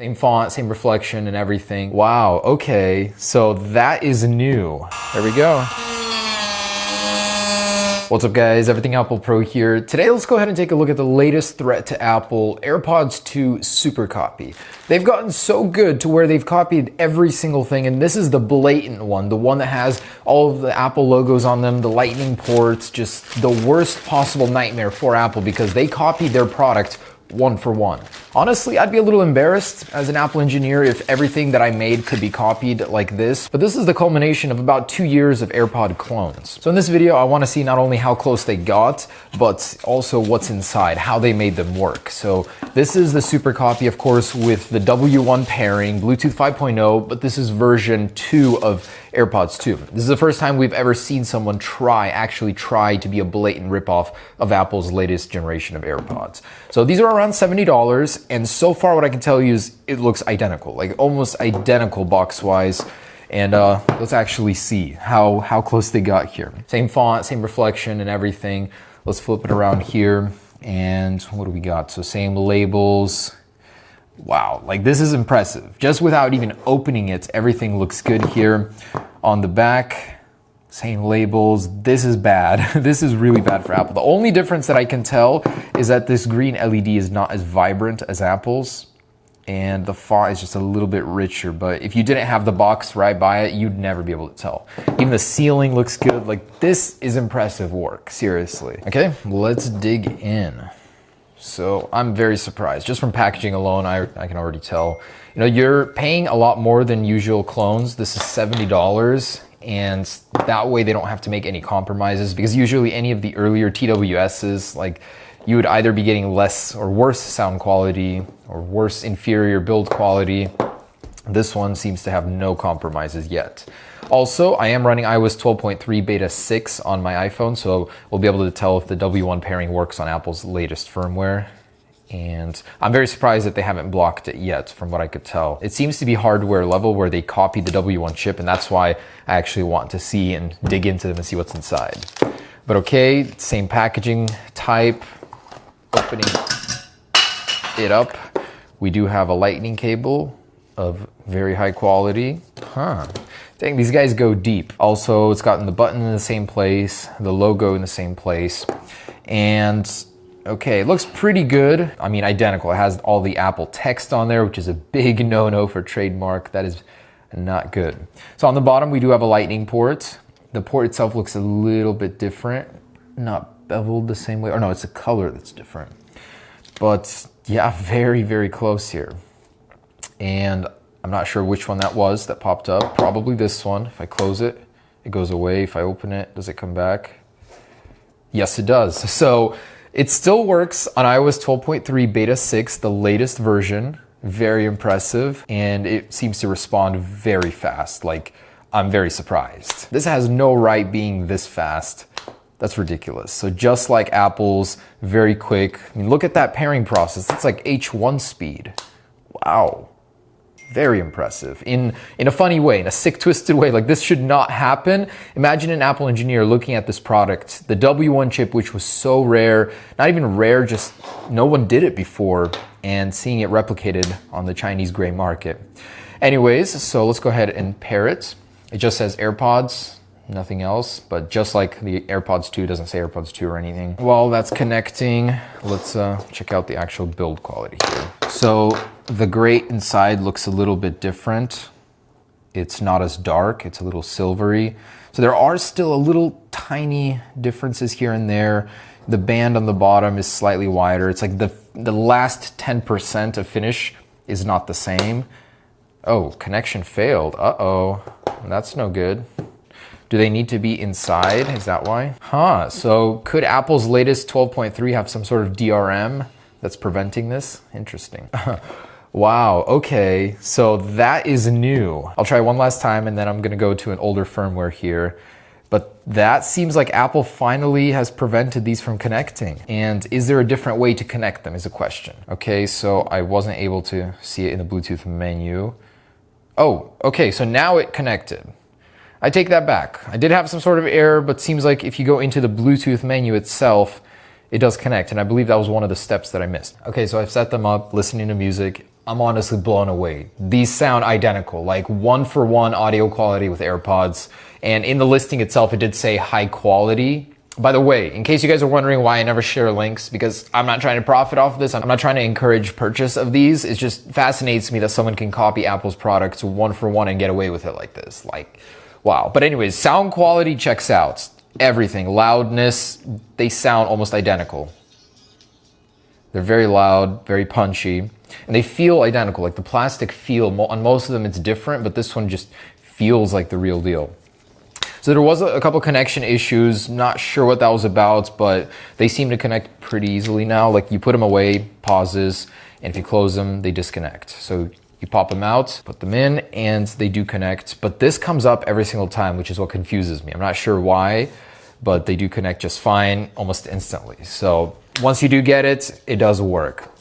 Same font, same reflection and everything. Wow, okay, so that is new. There we go. What's up guys, Everything Apple Pro here. Today let's go ahead and take a look at the latest threat to Apple, AirPods 2 supercopy. They've gotten so good to where they've copied every single thing, and this is the blatant one, the one that has all of the Apple logos on them, the lightning ports, just the worst possible nightmare for Apple because they copied their product one for one. Honestly, I'd be a little embarrassed as an Apple engineer if everything that I made could be copied like this, but this is the culmination of about 2 years of AirPod clones. So in this video, I want to see not only how close they got, but also what's inside, how they made them work. So this is the super copy, of course, with the W1 pairing, Bluetooth 5.0, but this is version 2 of AirPods 2. This is the first time we've ever seen someone actually try to be a blatant ripoff of Apple's latest generation of AirPods. So these are around $70, and so far what I can tell you is it looks identical, like almost identical box-wise. And let's actually see how close they got here. Same font, same reflection and everything. Let's flip it around here, and what do we got? So same labels. Wow, like this is impressive. Just without even opening it, everything looks good here. On the back, same labels. This is bad. This is really bad for Apple. The only difference that I can tell is that this green LED is not as vibrant as Apple's, and the font is just a little bit richer, but if you didn't have the box right by it, you'd never be able to tell. Even the sealing looks good. Like, this is impressive work, seriously. Okay, let's dig in. So I'm very surprised. Just from packaging alone, I can already tell. You know, you're paying a lot more than usual clones. This is $70, and that way they don't have to make any compromises, because usually any of the earlier TWSs, like, you would either be getting less or worse sound quality or worse inferior build quality. This one seems to have no compromises yet. Also, I am running iOS 12.3 beta 6 on my iPhone, so we'll be able to tell if the W1 pairing works on Apple's latest firmware. And I'm very surprised that they haven't blocked it yet, from what I could tell. It seems to be hardware level where they copied the W1 chip, and that's why I actually want to see and dig into them and see what's inside. But okay, same packaging type. Opening it up, we do have a lightning cable of very high quality. Dang, these guys go deep. Also, it's gotten the button in the same place, the logo in the same place, and okay, it looks pretty good. I mean, identical. It has all the Apple text on there, which is a big no-no for trademark. That is not good. So on the bottom, we do have a lightning port. The port itself looks a little bit different, not beveled the same way, or no, it's the color that's different. But yeah, very, very close here. And I'm not sure which one that was that popped up. Probably this one. If I close it, it goes away. If I open it, does it come back? Yes, it does. So it still works on iOS 12.3 beta 6, the latest version. Very impressive. And it seems to respond very fast. Like, I'm very surprised. This has no right being this fast. That's ridiculous. So just like Apple's, very quick. I mean, look at that pairing process. It's like H1 speed. Wow. Very impressive. In a funny way, in a sick, twisted way. Like, this should not happen. Imagine an Apple engineer looking at this product, the W1 chip, which was so rare, not even rare, just no one did it before, and seeing it replicated on the Chinese gray market. Anyways, so let's go ahead and pair it. It just says AirPods. Nothing else, but just like the AirPods 2, doesn't say AirPods 2 or anything. While that's connecting, let's check out the actual build quality here. So the gray inside looks a little bit different. It's not as dark, it's a little silvery. So there are still a little tiny differences here and there. The band on the bottom is slightly wider. It's like the last 10% of finish is not the same. Oh, connection failed. Uh-oh, that's no good. Do they need to be inside? Is that why? So could Apple's latest 12.3 have some sort of DRM that's preventing this? Interesting. Wow, okay, so that is new. I'll try one last time and then I'm gonna go to an older firmware here. But that seems like Apple finally has prevented these from connecting. And is there a different way to connect them is a question. Okay, so I wasn't able to see it in the Bluetooth menu. Oh, okay, so now it connected. I take that back. I did have some sort of error, but seems like if you go into the Bluetooth menu itself, it does connect. And I believe that was one of the steps that I missed. Okay, so I've set them up, listening to music. I'm honestly blown away. These sound identical, like one for one audio quality with AirPods. And in the listing itself, it did say high quality. By the way, in case you guys are wondering why I never share links, because I'm not trying to profit off of this. I'm not trying to encourage purchase of these. It just fascinates me that someone can copy Apple's products one for one and get away with it like this. Like, wow. But anyways, sound quality checks out. Everything. Loudness, they sound almost identical. They're very loud, very punchy, and they feel identical. Like the plastic feel, on most of them it's different, but this one just feels like the real deal. So there was a couple connection issues, not sure what that was about, but they seem to connect pretty easily now. Like you put them away, pauses, and if you close them, they disconnect. So you pop them out, put them in, and they do connect. But this comes up every single time, which is what confuses me. I'm not sure why, but they do connect just fine, almost instantly. So once you do get it, it does work.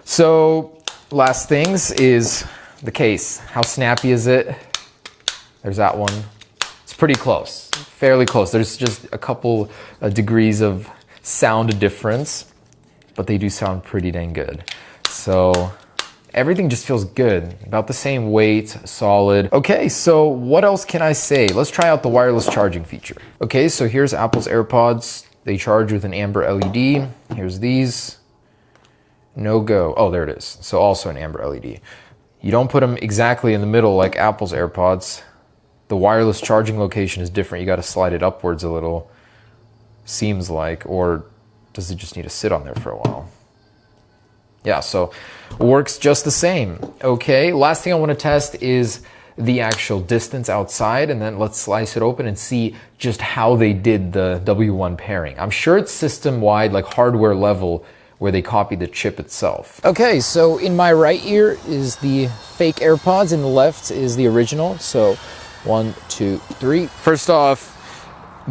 So last things is the case. How snappy is it? There's that one. Pretty close, fairly close. There's just a couple degrees of sound difference, but they do sound pretty dang good. So everything just feels good, about the same weight, solid. Okay, so what else can I say? Let's try out the wireless charging feature. Okay, so here's Apple's AirPods. They charge with an amber LED. Here's these. No go. Oh, there it is. So also an amber LED. You don't put them exactly in the middle like Apple's AirPods. The wireless charging location is different. You got to slide it upwards a little, seems like, or does it just need to sit on there for a while? Yeah, so works just the same. Okay, last thing I want to test is the actual distance outside, and then let's slice it open and see just how they did the W1 pairing. I'm sure it's system-wide, like hardware level, where they copied the chip itself. Okay, so in my right ear is the fake AirPods, in the left is the original, so 1, 2, 3. First off,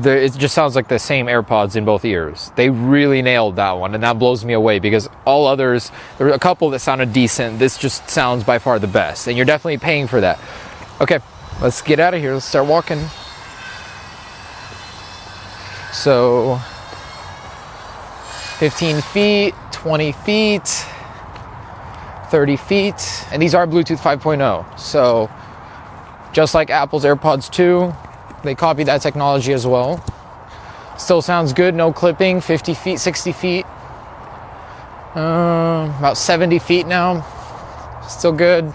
it just sounds like the same AirPods in both ears. They really nailed that one, and that blows me away because all others, there were a couple that sounded decent. This just sounds by far the best, and you're definitely paying for that. Okay, let's get out of here. Let's start walking. So, 15 feet, 20 feet, 30 feet, and these are Bluetooth 5.0. So, just like Apple's AirPods 2, they copied that technology as well. Still sounds good, no clipping, 50 feet, 60 feet. About 70 feet now, still good.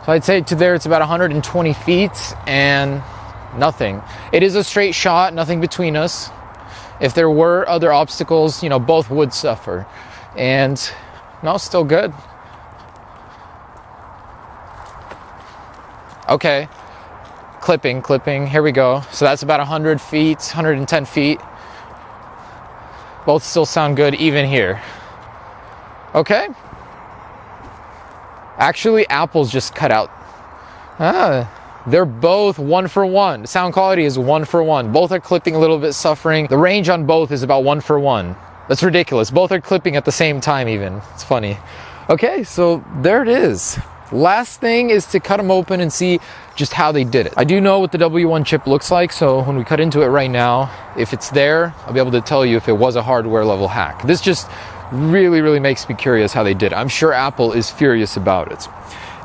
So I'd say to there it's about 120 feet and nothing. It is a straight shot, nothing between us. If there were other obstacles, both would suffer. And no, still good. Okay, clipping, here we go. So that's about 100 feet, 110 feet. Both still sound good even here. Okay. Actually, Apple's just cut out. They're both 1 for 1. Sound quality is 1 for 1. Both are clipping a little bit, suffering. The range on both is about 1 for 1. That's ridiculous. Both are clipping at the same time even. It's funny. Okay, so there it is. Last thing is to cut them open and see just how they did it. I do know what the W1 chip looks like, so when we cut into it right now, if it's there, I'll be able to tell you if it was a hardware level hack. This just really makes me curious how they did it. I'm sure Apple is furious about it.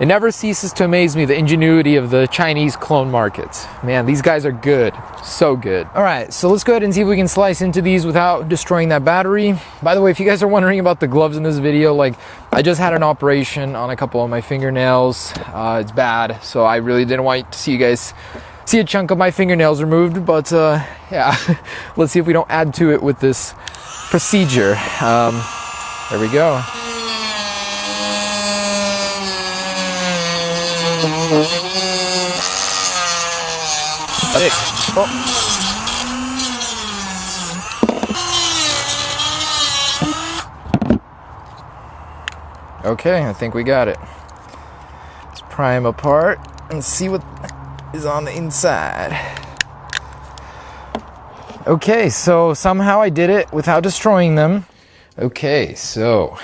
It never ceases to amaze me, the ingenuity of the Chinese clone market. Man, these guys are good. So good. All right, so let's go ahead and see if we can slice into these without destroying that battery. By the way, if you guys are wondering about the gloves in this video, I just had an operation on a couple of my fingernails. It's bad, so I really didn't want to see you guys see a chunk of my fingernails removed, but yeah, let's see if we don't add to it with this procedure. There we go. Okay, I think we got it. Let's pry them apart and see what is on the inside. Okay, so somehow I did it without destroying them. Okay, so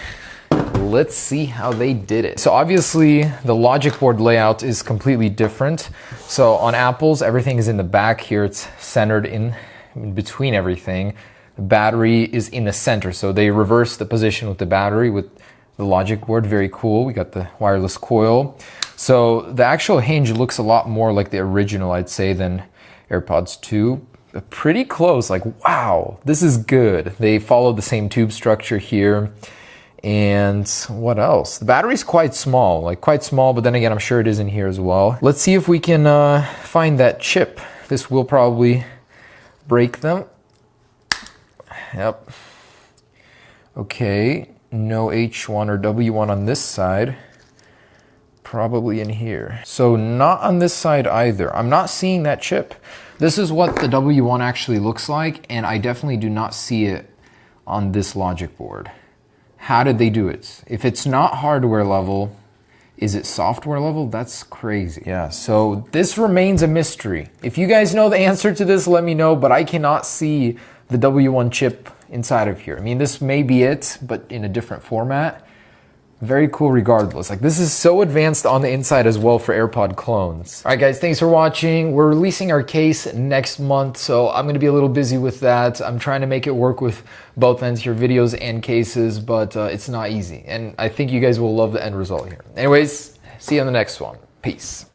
let's see how they did it. So obviously the logic board layout is completely different. So on Apple's, everything is in the back. Here it's centered in between everything. The battery is in the center. So they reverse the position with the battery with the logic board, very cool. We got the wireless coil. So the actual hinge looks a lot more like the original, I'd say, than AirPods 2. Pretty close, like, wow, this is good. They follow the same tube structure here. And what else? The battery's quite small, but then again, I'm sure it is in here as well. Let's see if we can find that chip. This will probably break them. Yep. Okay, no H1 or W1 on this side. Probably in here. So not on this side either. I'm not seeing that chip. This is what the W1 actually looks like, and I definitely do not see it on this logic board. How did they do it? If it's not hardware level, is it software level? That's crazy. Yeah, so this remains a mystery. If you guys know the answer to this, let me know, but I cannot see the W1 chip inside of here. I mean, this may be it, but in a different format. Very cool regardless. Like, this is so advanced on the inside as well for AirPod clones. All right, guys, thanks for watching. We're releasing our case next month, so I'm going to be a little busy with that. I'm trying to make it work with both ends here, videos and cases, but it's not easy. And I think you guys will love the end result here. Anyways, see you on the next one. Peace.